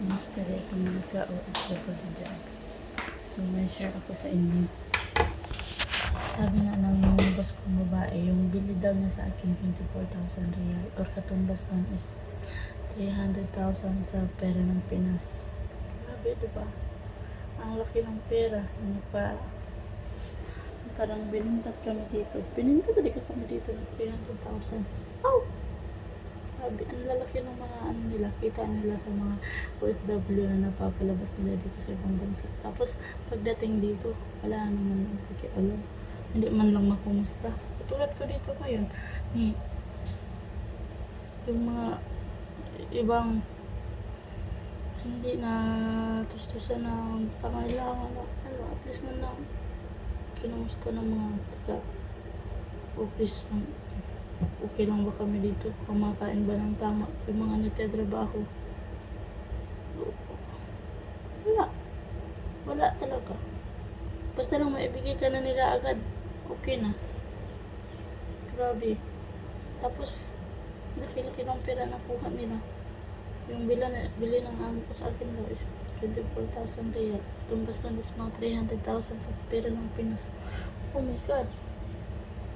Kumusta rin itong mga ka-OFW dyan? So, may share ako sa inyo. Sabi nga ng boss kong babae, yung bili daw niya sa akin 24,000 real or katumbas nun is 300,000 sa pera ng Pinas. Grabe, diba? Ang laki ng pera. Parang binintat kami dito. Binintat talaga kami dito ng 300,000. Oh! Sabi, ang lalaki ng mga ano nila, kita nila sa mga OFW na napapalabas nila dito sa ibang bansa. Tapos, pagdating dito, wala naman alam. Hindi man lang makumusta. Katulad ko dito ngayon, yung mga ibang hindi na tustusan ng pangailangan na, at least man lang kinumusta ng mga taga-office ng okay lang ba kami dito? Kumakain ba ng tama? Yung mga nagtatrabaho. Wala talaga. Basta lang maibigay ka na nila agad. Okay na. Grabe. Tapos, laki-laki ng pera na kuha nila. Yung bili ng amo ko sa akin daw is 24,000 real. Tumbas na is mga 300,000 sa pera ng Pinas. Oh my God.